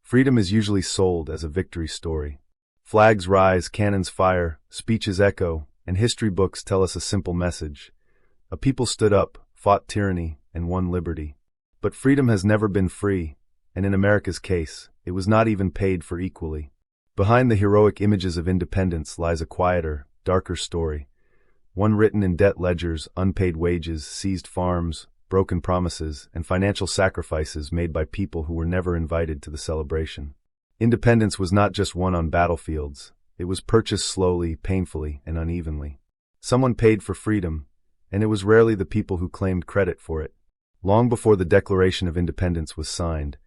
Freedom is usually sold as a victory story. Flags rise, cannons fire, speeches echo, and history books tell us a simple message. A people stood up, fought tyranny, and won liberty. But freedom has never been free, and in America's case, it was not even paid for equally. Behind the heroic images of independence lies a quieter, darker story. One written in debt ledgers, unpaid wages, seized farms, broken promises, and financial sacrifices made by people who were never invited to the celebration. Independence was not just won on battlefields. It was purchased slowly, painfully, and unevenly. Someone paid for freedom, and it was rarely the people who claimed credit for it. Long before the Declaration of Independence was signed,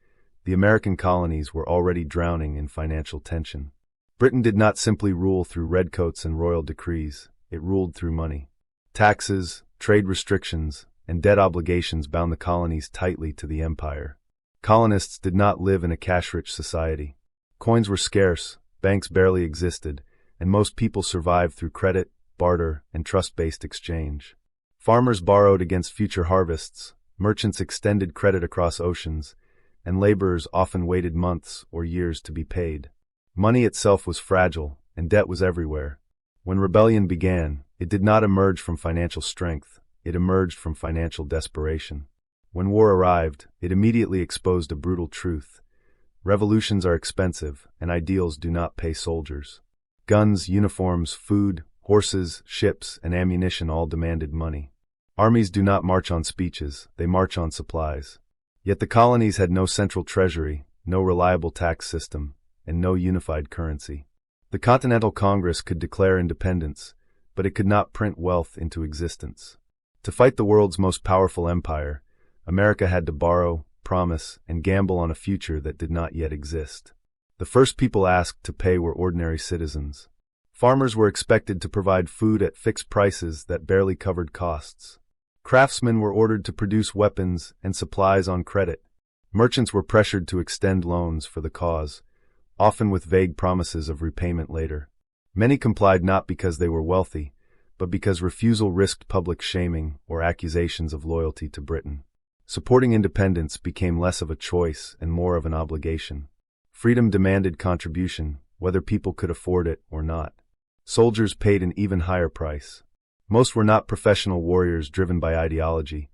the American colonies were already drowning in financial tension. Britain did not simply rule through redcoats and royal decrees. It ruled through money. Taxes, trade restrictions, and debt obligations bound the colonies tightly to the empire. Colonists did not live in a cash-rich society. Coins were scarce, banks barely existed, and most people survived through credit, barter, and trust-based exchange. Farmers borrowed against future harvests, merchants extended credit across oceans, and laborers often waited months or years to be paid. Money itself was fragile, and debt was everywhere. When rebellion began, it did not emerge from financial strength, it emerged from financial desperation. When war arrived, it immediately exposed a brutal truth. Revolutions are expensive, and ideals do not pay soldiers. Guns, uniforms, food, horses, ships, and ammunition all demanded money. Armies do not march on speeches, they march on supplies. Yet the colonies had no central treasury, no reliable tax system, and no unified currency. The Continental Congress could declare independence, but it could not print wealth into existence. To fight the world's most powerful empire, America had to borrow, promise, and gamble on a future that did not yet exist. The first people asked to pay were ordinary citizens. Farmers were expected to provide food at fixed prices that barely covered costs. Craftsmen were ordered to produce weapons and supplies on credit. Merchants were pressured to extend loans for the cause, often with vague promises of repayment later. Many complied not because they were wealthy, but because refusal risked public shaming or accusations of loyalty to Britain. Supporting independence became less of a choice and more of an obligation. Freedom demanded contribution, whether people could afford it or not. Soldiers paid an even higher price. Most were not professional warriors driven by ideology.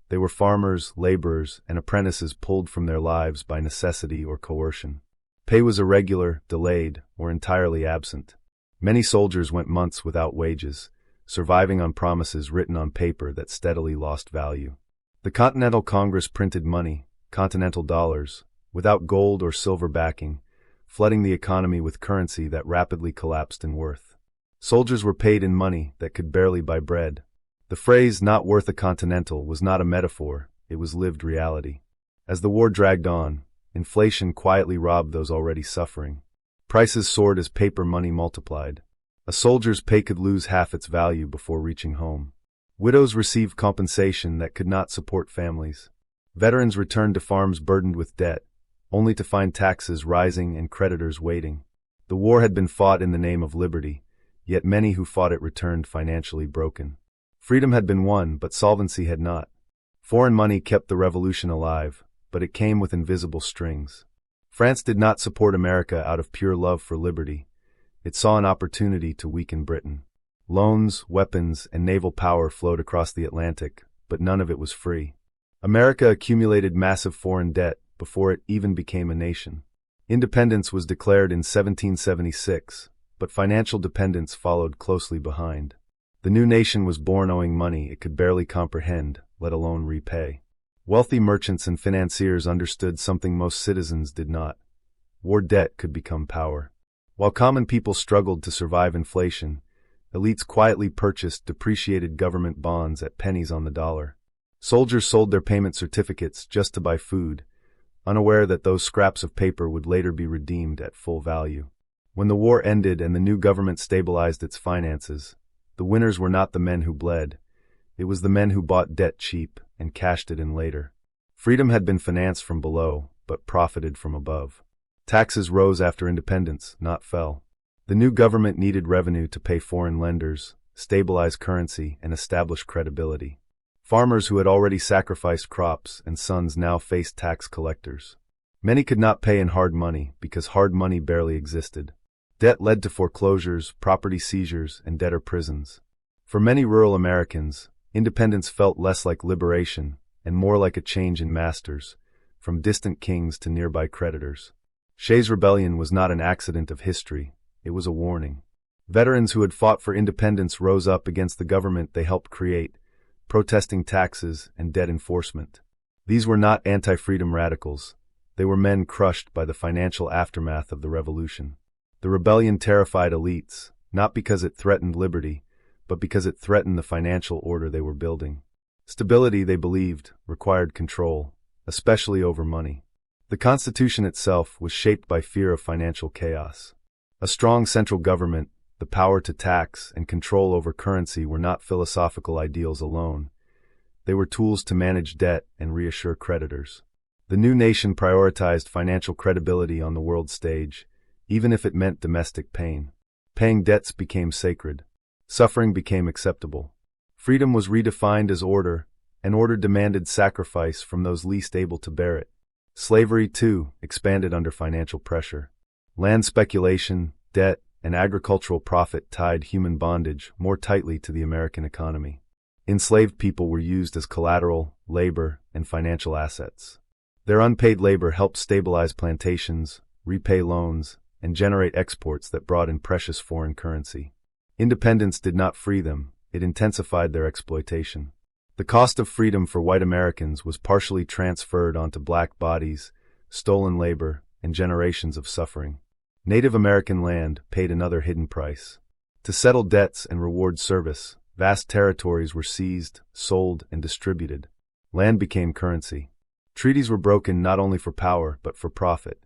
They were farmers, laborers, and apprentices pulled from their lives by necessity or coercion. Pay was irregular, delayed, or entirely absent. Many soldiers went months without wages, surviving on promises written on paper that steadily lost value. The Continental Congress printed money, Continental dollars, without gold or silver backing, flooding the economy with currency that rapidly collapsed in worth. Soldiers were paid in money that could barely buy bread. The phrase, "not worth a Continental," was not a metaphor, it was lived reality. As the war dragged on, inflation quietly robbed those already suffering. Prices soared as paper money multiplied. A soldier's pay could lose half its value before reaching home. Widows received compensation that could not support families. Veterans returned to farms burdened with debt, only to find taxes rising and creditors waiting. The war had been fought in the name of liberty, yet many who fought it returned financially broken. Freedom had been won, but solvency had not. Foreign money kept the revolution alive, but it came with invisible strings. France did not support America out of pure love for liberty. It saw an opportunity to weaken Britain. Loans, weapons, and naval power flowed across the Atlantic, but none of it was free. America accumulated massive foreign debt before it even became a nation. Independence was declared in 1776, but financial dependence followed closely behind. The new nation was born owing money it could barely comprehend, let alone repay. Wealthy merchants and financiers understood something most citizens did not. War debt could become power. While common people struggled to survive inflation, elites quietly purchased depreciated government bonds at pennies on the dollar. Soldiers sold their payment certificates just to buy food, unaware that those scraps of paper would later be redeemed at full value. When the war ended and the new government stabilized its finances, the winners were not the men who bled. It was the men who bought debt cheap and cashed it in later. Freedom had been financed from below, but profited from above. Taxes rose after independence, not fell. The new government needed revenue to pay foreign lenders, stabilize currency, and establish credibility. Farmers who had already sacrificed crops and sons now faced tax collectors. Many could not pay in hard money because hard money barely existed. Debt led to foreclosures, property seizures, and debtor prisons. For many rural Americans, independence felt less like liberation and more like a change in masters, from distant kings to nearby creditors. Shays Rebellion was not an accident of history, it was a warning. Veterans who had fought for independence rose up against the government they helped create, protesting taxes and debt enforcement. These were not anti-freedom radicals, they were men crushed by the financial aftermath of the revolution. The rebellion terrified elites, not because it threatened liberty, but because it threatened the financial order they were building. Stability, they believed, required control, especially over money. The Constitution itself was shaped by fear of financial chaos. A strong central government, the power to tax and control over currency were not philosophical ideals alone. They were tools to manage debt and reassure creditors. The new nation prioritized financial credibility on the world stage, even if it meant domestic pain. Paying debts became sacred. Suffering became acceptable. Freedom was redefined as order, and order demanded sacrifice from those least able to bear it. Slavery, too, expanded under financial pressure. Land speculation, debt, and agricultural profit tied human bondage more tightly to the American economy. Enslaved people were used as collateral, labor, and financial assets. Their unpaid labor helped stabilize plantations, repay loans, and generate exports that brought in precious foreign currency. Independence did not free them, it intensified their exploitation. The cost of freedom for white Americans was partially transferred onto black bodies, stolen labor, and generations of suffering. Native American land paid another hidden price. To settle debts and reward service, vast territories were seized, sold, and distributed. Land became currency. Treaties were broken not only for power but for profit.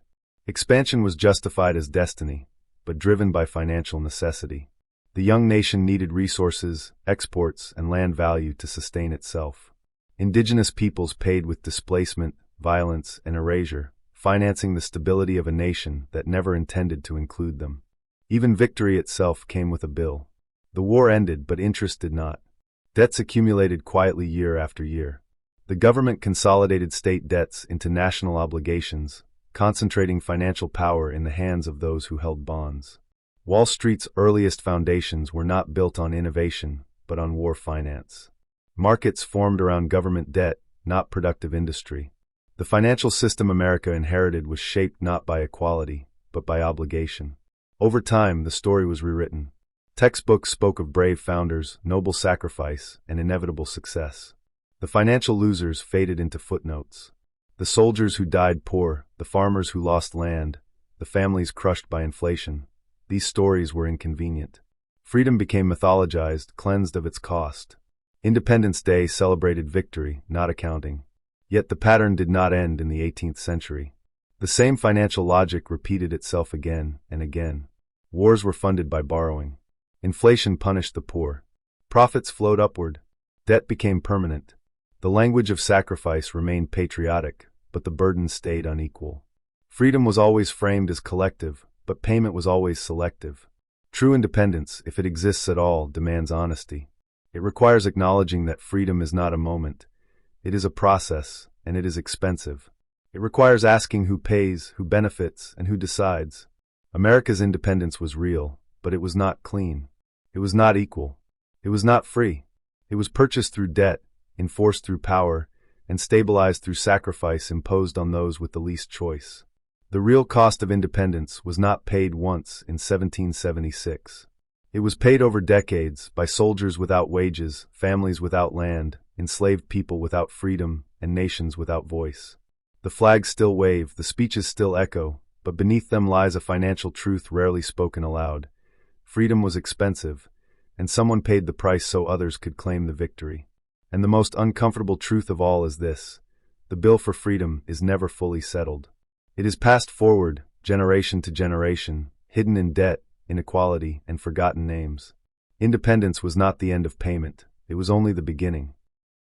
Expansion was justified as destiny, but driven by financial necessity. The young nation needed resources, exports, and land value to sustain itself. Indigenous peoples paid with displacement, violence, and erasure, financing the stability of a nation that never intended to include them. Even victory itself came with a bill. The war ended, but interest did not. Debts accumulated quietly year after year. The government consolidated state debts into national obligations, concentrating financial power in the hands of those who held bonds. Wall Street's earliest foundations were not built on innovation, but on war finance. Markets formed around government debt, not productive industry. The financial system America inherited was shaped not by equality, but by obligation. Over time, the story was rewritten. Textbooks spoke of brave founders, noble sacrifice, and inevitable success. The financial losers faded into footnotes. The soldiers who died poor, the farmers who lost land, the families crushed by inflation. These stories were inconvenient. Freedom became mythologized, cleansed of its cost. Independence Day celebrated victory, not accounting. Yet the pattern did not end in the 18th century. The same financial logic repeated itself again and again. Wars were funded by borrowing. Inflation punished the poor. Profits flowed upward. Debt became permanent. The language of sacrifice remained patriotic, but the burden stayed unequal. Freedom was always framed as collective, but payment was always selective. True independence, if it exists at all, demands honesty. It requires acknowledging that freedom is not a moment. It is a process, and it is expensive. It requires asking who pays, who benefits, and who decides. America's independence was real, but it was not clean. It was not equal. It was not free. It was purchased through debt, enforced through power, and stabilized through sacrifice imposed on those with the least choice. The real cost of independence was not paid once in 1776. It was paid over decades by soldiers without wages, families without land, enslaved people without freedom, and nations without voice. The flags still wave, the speeches still echo, but beneath them lies a financial truth rarely spoken aloud. Freedom was expensive, and someone paid the price so others could claim the victory. And the most uncomfortable truth of all is this: the bill for freedom is never fully settled. It is passed forward, generation to generation, hidden in debt, inequality, and forgotten names. Independence was not the end of payment, it was only the beginning.